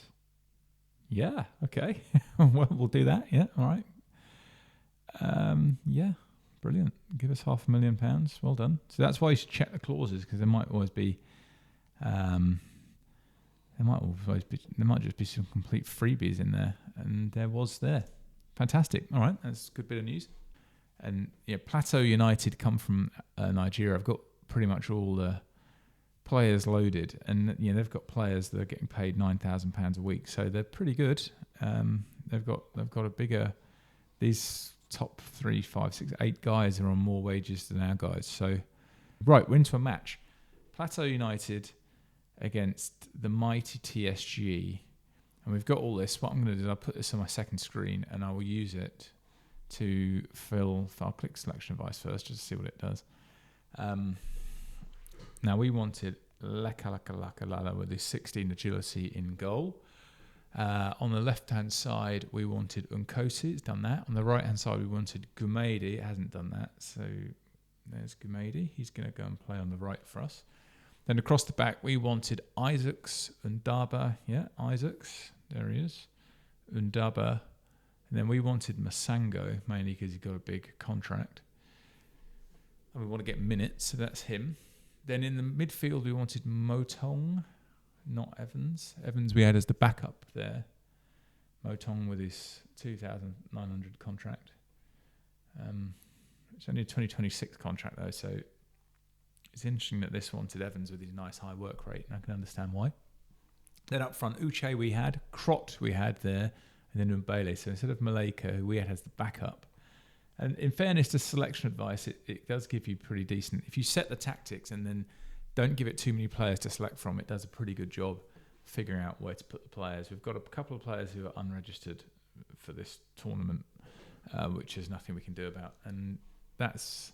Yeah, okay. Well, we'll do that. Yeah, all right. Yeah, brilliant. Give us £500,000. Well done. So that's why you should check the clauses, because there might just be some complete freebies in there, and there was there. Fantastic. All right, that's a good bit of news. And Plateau United come from Nigeria. I've got pretty much all the players loaded, and they've got players that are getting paid £9,000 a week, so they're pretty good. They've got a bigger. These top 3, 5, 6, 8 guys are on more wages than our guys. So, right, we're into a match. Plateau United against the mighty TSG, and we've got all this. What I'm going to do is I'll put this on my second screen, and I will use it to fill. I'll click selection advice first just to see what it does. Now we wanted Laka with his 16 agility in goal. On the left-hand side, we wanted Unkosi. It's done that. On the right-hand side, we wanted Gumedi. It hasn't done that. So there's Gumedi. He's going to go and play on the right for us. Then across the back, we wanted Isaacs, Undaba. Yeah, Isaacs. There he is. Undaba. And then we wanted Masango, mainly because he's got a big contract. And we want to get minutes, so that's him. Then in the midfield, we wanted Motong, not Evans. Evans we had as the backup there. Motong with his 2,900 contract. It's only a 2026 contract though, so it's interesting that this wanted Evans with his nice high work rate, and I can understand why. Then up front, Uche we had, Krot we had there, and then Mbele. So instead of Maleka, who we had as the backup. And in fairness to selection advice, it does give you pretty decent. If you set the tactics and then don't give it too many players to select from, it does a pretty good job figuring out where to put the players. We've got a couple of players who are unregistered for this tournament, which is nothing we can do about. And that's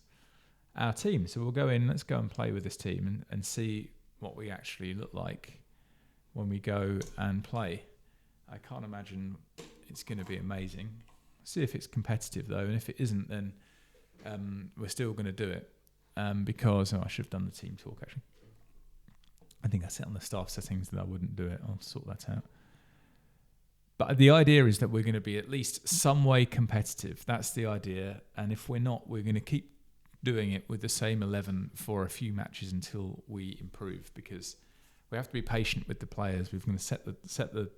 our team. So we'll go in, let's go and play with this team and see what we actually look like when we go and play. I can't imagine it's going to be amazing. See if it's competitive though, and if it isn't, then we're still going to do it because I should have done the team talk actually. I think I set on the staff settings that I wouldn't do it. I'll sort that out. But the idea is that we're going to be at least some way competitive. That's the idea, and if we're not, we're going to keep doing it with the same 11 for a few matches until we improve, because we have to be patient with the players. We're going to set the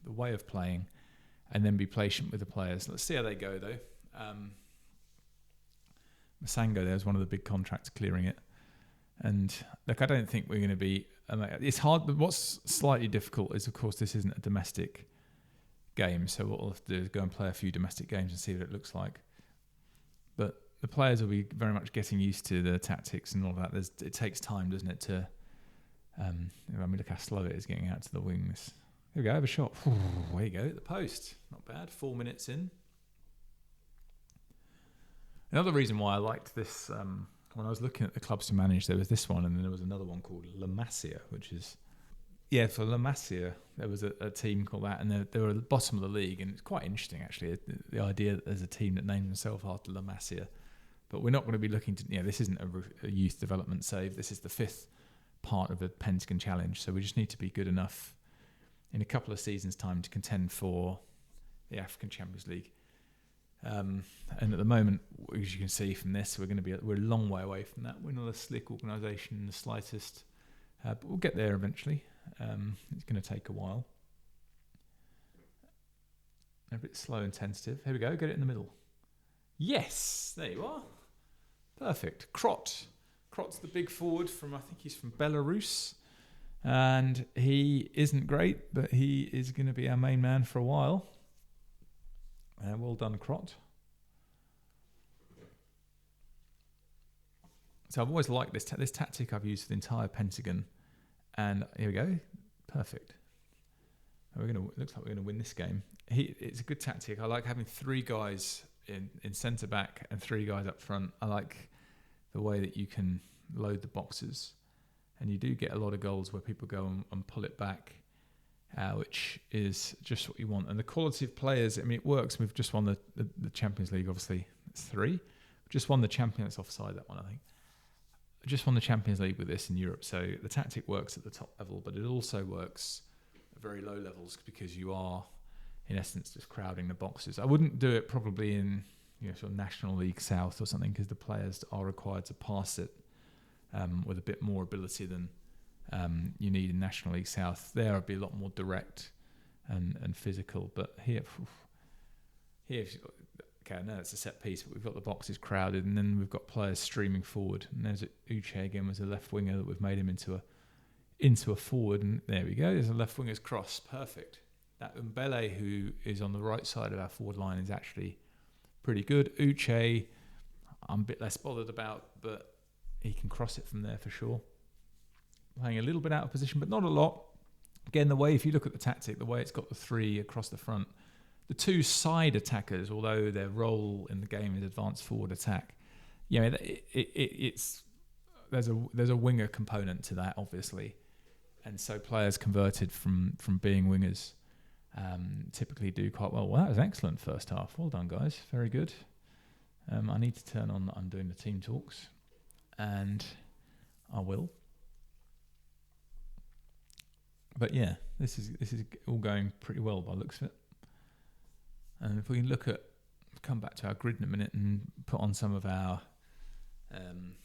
way of playing, and then be patient with the players. Let's see how they go, though. Masango there is one of the big contracts clearing it. And look, I don't think we're going to be... it's hard, but what's slightly difficult is, of course, this isn't a domestic game. So what we'll have to do is go and play a few domestic games and see what it looks like. But the players will be very much getting used to the tactics and all that. It takes time, doesn't it, to... look how slow it is getting out to the wings. Here we go, have a shot. There you go, at the post. Not bad, 4 minutes in. Another reason why I liked this, when I was looking at the clubs to manage, there was this one, and then there was another one called La Masia, which is... Yeah, for La Masia, there was a team called that, and they were at the bottom of the league, and it's quite interesting, actually, the idea that there's a team that names themselves after La Masia. But we're not going to be looking to... this isn't a youth development save. This is the 5th part of the Pentagon Challenge, so we just need to be good enough in a couple of seasons' time to contend for the African Champions League. And at the moment, as you can see from this, we're a long way away from that. We're not a slick organisation in the slightest, but we'll get there eventually. It's going to take a while. A bit slow and tentative. Here we go. Get it in the middle. Yes, there you are. Perfect. Krot's the big forward from, I think he's from Belarus. And he isn't great, but he is going to be our main man for a while. Well done, Krot. So I've always liked this tactic I've used for the entire Pentagon. And here we go. Perfect. Looks like we're going to win this game. It's a good tactic. I like having 3 guys in centre back and 3 guys up front. I like the way that you can load the boxes, and you do get a lot of goals where people go and pull it back, which is just what you want. And the quality of players, I mean, it works. We've just won the Champions League, obviously. It's 3. We've just won the Champions, offside that one, I think. Just won the Champions League with this in Europe. So the tactic works at the top level, but it also works at very low levels because you are, in essence, just crowding the boxes. I wouldn't do it probably in sort of National League South or something, because the players are required to pass it with a bit more ability than you need in National League South. There would be a lot more direct and physical. But here, okay, I know it's a set piece, but we've got the boxes crowded, and then we've got players streaming forward. And there's Uche again, was a left winger that we've made him into a forward, and there we go. There's a left winger's cross, perfect. That Mbele, who is on the right side of our forward line, is actually pretty good. Uche, I'm a bit less bothered about, but he can cross it from there for sure. Playing a little bit out of position, but not a lot. Again, if you look at the tactic, the way it's got the 3 across the front, the 2 side attackers, although their role in the game is advanced forward attack, it's there's a winger component to that, obviously, and so players converted from being wingers typically do quite well. Well, that was excellent first half. Well done, guys. Very good. I need to turn on that I'm doing the team talks, and I will. But yeah, this is all going pretty well by the looks of it. And if we can come back to our grid in a minute and put on some of our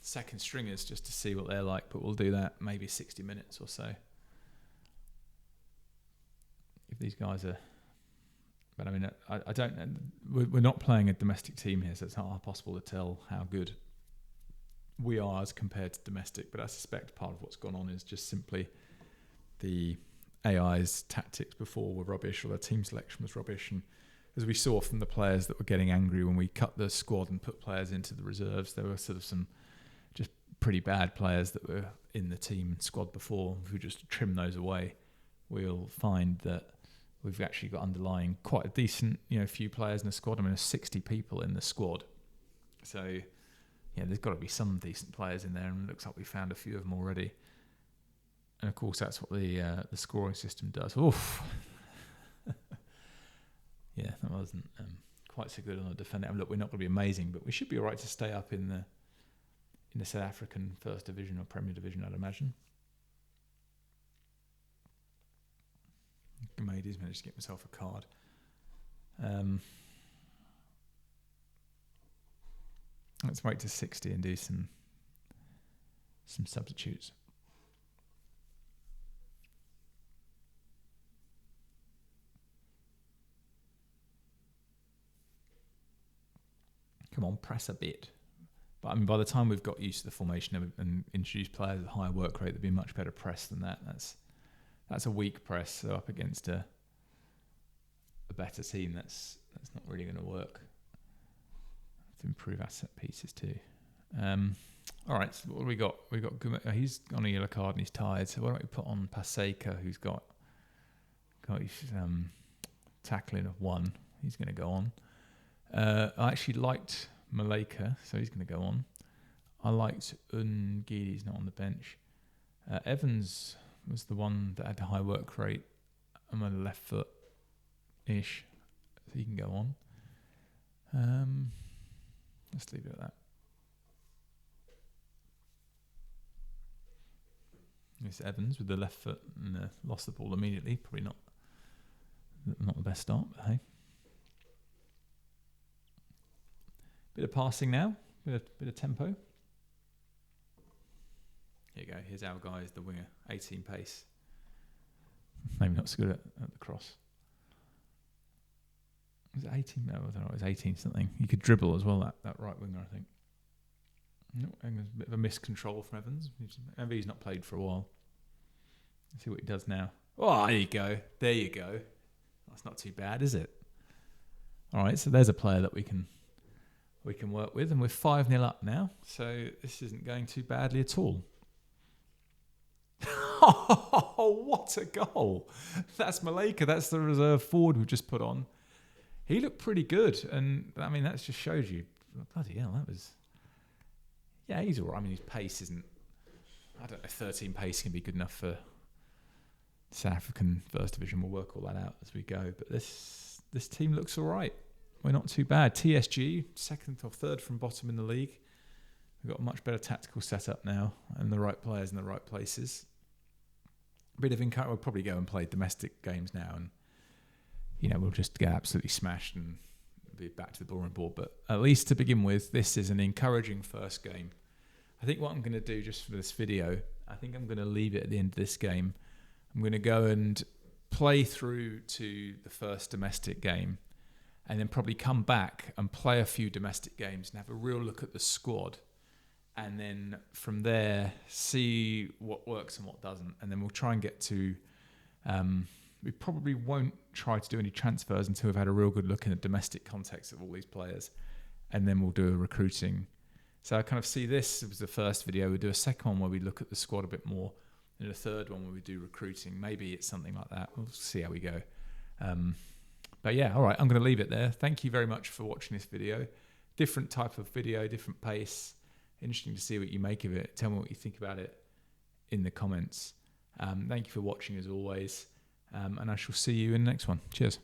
second stringers just to see what they're like, but we'll do that maybe 60 minutes or so. If these guys are, but I mean, I don't. We're not playing a domestic team here, so it's not possible to tell how good we are as compared to domestic. But I suspect part of what's gone on is just simply the AI's tactics before were rubbish, or their team selection was rubbish, and as we saw from the players that were getting angry when we cut the squad and put players into the reserves, there were sort of some just pretty bad players that were in the team squad before. If we just trim those away, we'll find that we've actually got underlying quite a decent, few players in the squad. I mean, there's 60 people in the squad. So, yeah, there's got to be some decent players in there, and it looks like we found a few of them already. And of course, that's what the scoring system does. Oof. Yeah, that wasn't quite so good on the defender. Look, we're not going to be amazing, but we should be all right to stay up in the South African First Division or Premier Division, I'd imagine. Managed to get myself a card. Let's wait to 60 and do some substitutes. Come on, press a bit. But I mean, by the time we've got used to the formation and introduced players with a higher work rate, there'd be a much better press than that. That's a weak press, so up against a better team, that's not really going to work. To improve our set pieces too. All right, so what have we got? He's on a yellow card and he's tired. So why don't we put on Paseka, who's got his tackling of 1. He's going to go on. I actually liked Maleka, so he's going to go on. I liked Ngidi, he's not on the bench. Evans was the one that had the high work rate. I'm on the left foot-ish, so he can go on. Let's leave it at that. It's Evans with the left foot and lost the ball immediately. Probably not the best start, but hey. Bit of passing now, bit of tempo. Here you go. Here's our guy, the winger, 18 pace. Maybe not so good at the cross. Was it 18? No, I don't know. It was 18 something. He could dribble as well, that right winger, I think. No, I think there's a bit of a miscontrol from Evans. Maybe he's not played for a while. Let's see what he does now. Oh, there you go. There you go. That's not too bad, is it? All right, so there's a player that we can work with, and we're 5-0 up now, so this isn't going too badly at all. Oh, what a goal! That's Maleka. That's the reserve forward we've just put on. He looked pretty good, and I mean that just shows you. Bloody hell, that was. Yeah, he's all right. I mean, his pace isn't I don't know, 13 pace can be good enough for South African First Division. We'll work all that out as we go. But this team looks all right. We're not too bad. TSG, second or third from bottom in the league. We've got a much better tactical setup now and the right players in the right places. A bit of encouragement. We'll probably go and play domestic games now and, we'll just get absolutely smashed and be back to the drawing board. But at least to begin with, this is an encouraging first game. I think what I'm going to do just for this video, I think I'm going to leave it at the end of this game. I'm going to go and play through to the first domestic game and then probably come back and play a few domestic games and have a real look at the squad. And then from there, see what works and what doesn't. And then we'll try and get to... we probably won't try to do any transfers until we've had a real good look in the domestic context of all these players. And then we'll do a recruiting. So I kind of see this was the first video. We'll do a second one where we look at the squad a bit more. And a third one where we do recruiting. Maybe it's something like that. We'll see how we go. But yeah, all right. I'm going to leave it there. Thank you very much for watching this video. Different type of video, different pace. Interesting to see what you make of it. Tell me what you think about it in the comments. Thank you for watching as always. And I shall see you in the next one. Cheers.